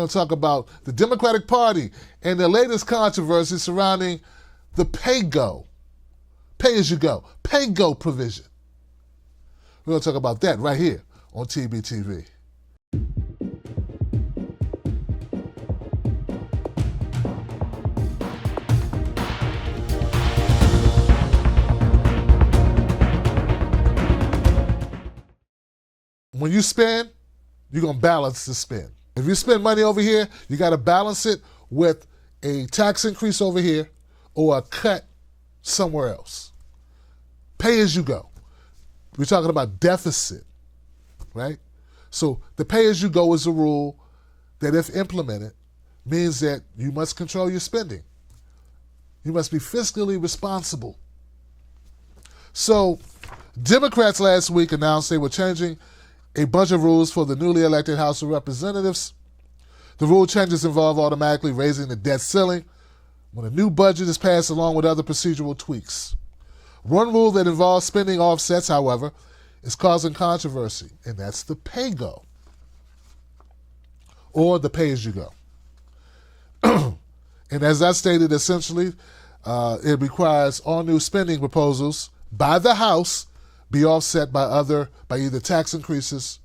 We'll talk about the Democratic Party and the latest controversy surrounding the PAYGO, PAYGO provision. We're going to talk about that right here on TBTV. When you spend, you're going to balance the spend. If you spend money over here, you got to balance it with a tax increase over here or a cut somewhere else. Pay as you go. We're talking about deficit, right? So the pay as you go is a rule that, if implemented, means that you must control your spending. You must be fiscally responsible. So Democrats last week announced they were changing a bunch of rules for the newly elected House of Representatives. The rule changes involve automatically raising the debt ceiling when a new budget is passed, along with other procedural tweaks. One rule that involves spending offsets, however, is causing controversy, and that's the PAYGO, or the pay-as-you-go. And as I stated, essentially, it requires all new spending proposals by the House be offset by either tax increases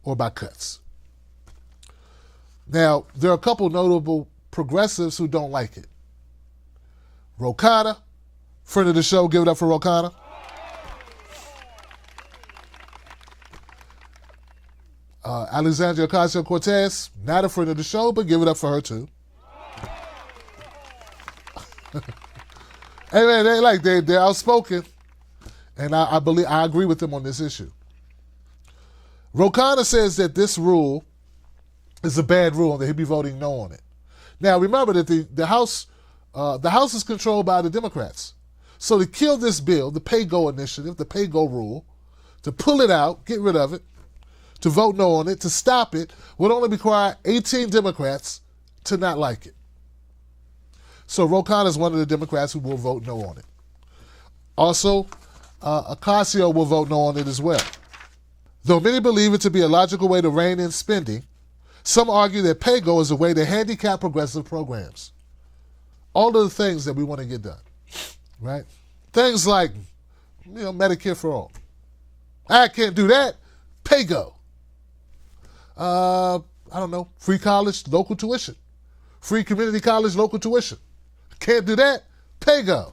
or by cuts. Now, there are a couple notable progressives who don't like it. Khanna, friend of the show, give it up for Khanna. Alexandria Ocasio-Cortez, not a friend of the show, but give it up for her too. Hey man, they're outspoken. And I agree with them on this issue. Khanna says that this rule is a bad rule and that he'll be voting no on it. Now remember that the House is controlled by the Democrats. So to kill this bill, the PAYGO initiative, the PAYGO rule, to pull it out, get rid of it, to vote no on it, to stop it, would only require 18 Democrats to not like it. So Khanna is one of the Democrats who will vote no on it. Also, Ocasio will vote no on it as well. Though many believe it to be a logical way to rein in spending, some argue that PAYGO is a way to handicap progressive programs. All of the things that we want to get done, right? Things like, Medicare for all. I can't do that. PAYGO. I don't know, free college, local tuition. Free community college, local tuition. Can't do that. PAYGO.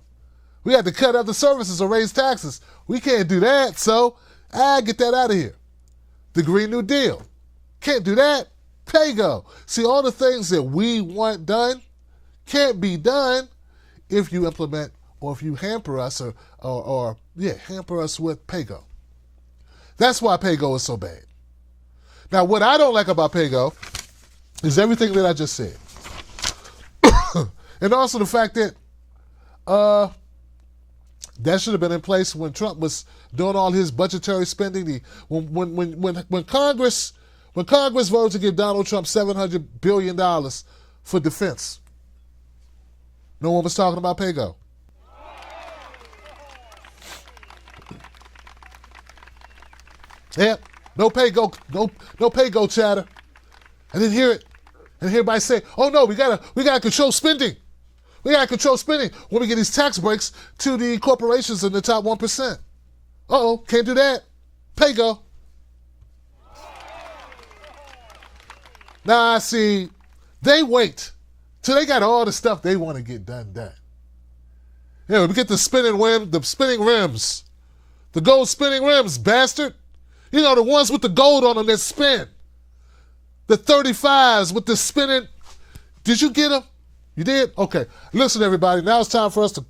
We had to cut other services or raise taxes. We can't do that, so get that out of here. The Green New Deal. Can't do that. PAYGO. See, all the things that we want done can't be done if you implement or if you hamper us hamper us with PAYGO. That's why PAYGO is so bad. Now, what I don't like about PAYGO is everything that I just said. And also the fact that that should have been in place when Trump was doing all his budgetary spending. When Congress voted to give Donald Trump $700 billion for defense, no one was talking about PAYGO. Yep, no PAYGO, no PAYGO chatter. I didn't hear it. And everybody say, "Oh no, we gotta control spending. We gotta control spending when we get these tax breaks to the corporations in the top 1%. Can't do that. PAYGO." Now, see, they wait till they got all the stuff they want to get done. Yeah, we get the spinning rims, the gold spinning rims, bastard. The ones with the gold on them that spin. The 35s with the spinning. Did you get them? You did? Okay. Listen, everybody. Now it's time for us to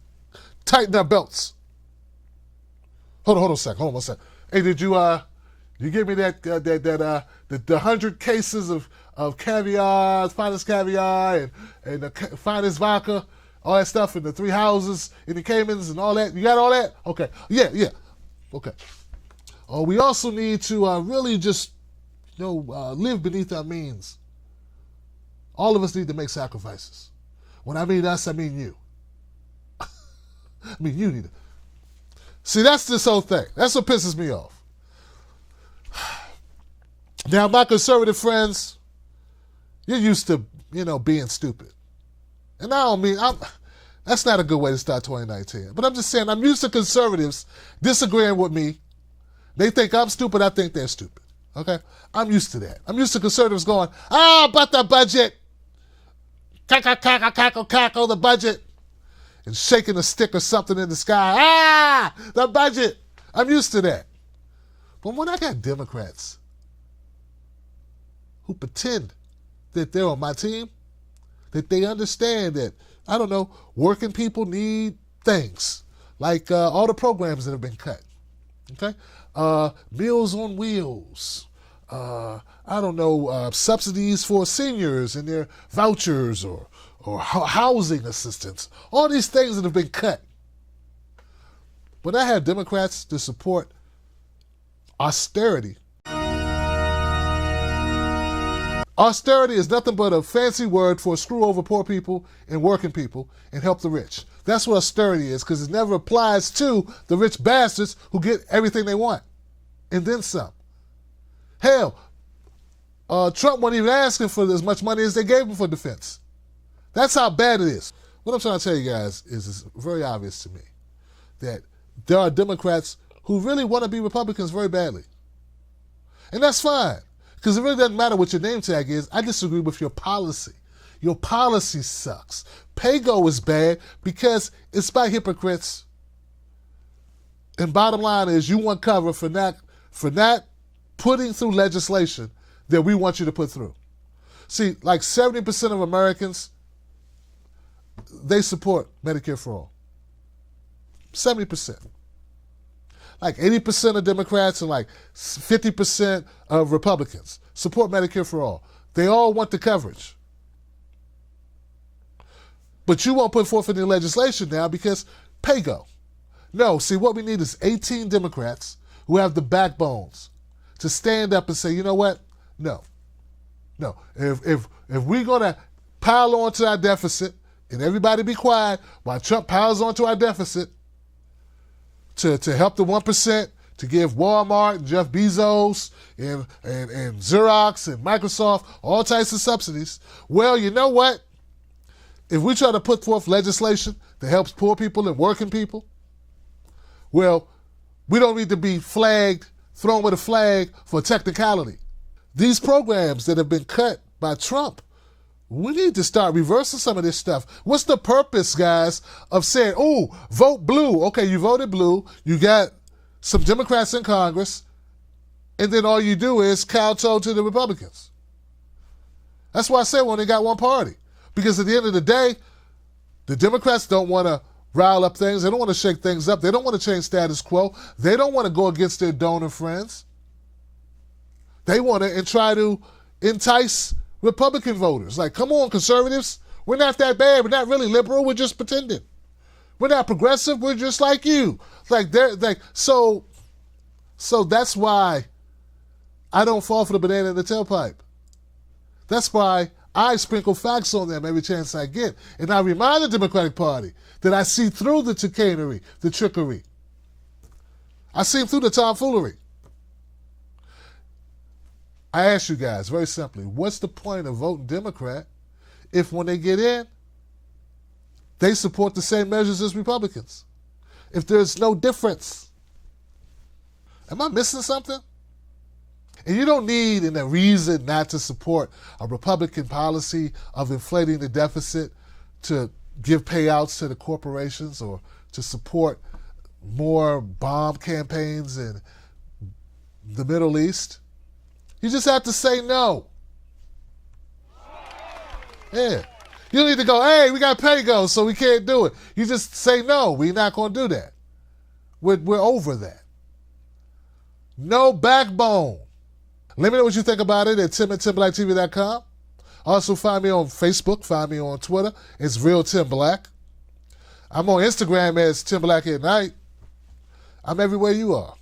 tighten our belts. Hold on a second. Hey, did you give me the 100 cases of caviar, finest caviar, and the finest vodka, all that stuff in the 3 houses in the Caymans and all that? You got all that? Okay. Yeah. Okay. We also need to really just live beneath our means. All of us need to make sacrifices. When I mean us, I mean you. I mean you need to. See, that's this whole thing. That's what pisses me off. Now, my conservative friends, You're used to, being stupid. And I don't mean, that's not a good way to start 2019. But I'm just saying, I'm used to conservatives disagreeing with me. They think I'm stupid, I think they're stupid. Okay? I'm used to that. I'm used to conservatives going, but the budget. Cackle, the budget. And shaking a stick or something in the sky. The budget. I'm used to that. But when I got Democrats who pretend that they're on my team, that they understand that, I don't know, working people need things, like all the programs that have been cut, okay? Meals on Wheels, subsidies for seniors and their vouchers or housing assistance, all these things that have been cut. When I have Democrats to support austerity, austerity is nothing but a fancy word for screw over poor people and working people and help the rich. That's what austerity is, because it never applies to the rich bastards who get everything they want and then some. Hell, Trump wasn't even asking for as much money as they gave him for defense. That's how bad it is. What I'm trying to tell you guys is it's very obvious to me that there are Democrats who really want to be Republicans very badly. And that's fine, because it really doesn't matter what your name tag is. I disagree with your policy. Your policy sucks. PAYGO is bad because it's by hypocrites. And bottom line is you want cover for not putting through legislation that we want you to put through. See, like 70% of Americans, they support Medicare for all. 70%. Like 80% of Democrats and like 50% of Republicans support Medicare for all. They all want the coverage. But you won't put forth any legislation now because PAYGO. No, see, what we need is 18 Democrats who have the backbones to stand up and say, you know what? No. If we're going to pile onto our deficit and everybody be quiet while Trump piles onto our deficit to help the 1%, to give Walmart and Jeff Bezos and Xerox and Microsoft all types of subsidies, well, you know what? If we try to put forth legislation that helps poor people and working people, well, we don't need to be thrown with a flag for technicality. These programs that have been cut by Trump, we need to start reversing some of this stuff. What's the purpose, guys, of saying, vote blue? Okay, you voted blue, you got some Democrats in Congress, and then all you do is kowtow to the Republicans. That's why I say when they got one party. Because at the end of the day, the Democrats don't want to rile up things. They don't want to shake things up. They don't want to change status quo. They don't want to go against their donor friends. They want to try to entice Republican voters. Like, come on, conservatives. We're not that bad. We're not really liberal. We're just pretending. We're not progressive. We're just like you. So that's why I don't fall for the banana in the tailpipe. That's why I sprinkle facts on them every chance I get. And I remind the Democratic Party that I see through the chicanery, the trickery. I see through the tomfoolery. I ask you guys very simply, what's the point of voting Democrat if when they get in, they support the same measures as Republicans? If there's no difference. Am I missing something? And you don't need a reason not to support a Republican policy of inflating the deficit to give payouts to the corporations or to support more bomb campaigns in the Middle East. You just have to say no. Yeah. You don't need to go, hey, we got PAYGO, so we can't do it. You just say no, we're not going to do that. We're over that. No backbone. Let me know what you think about it at tim@timblack.tv.com. Also find me on Facebook, find me on Twitter. It's Real Tim Black. I'm on Instagram as Tim Black at Night. I'm everywhere you are.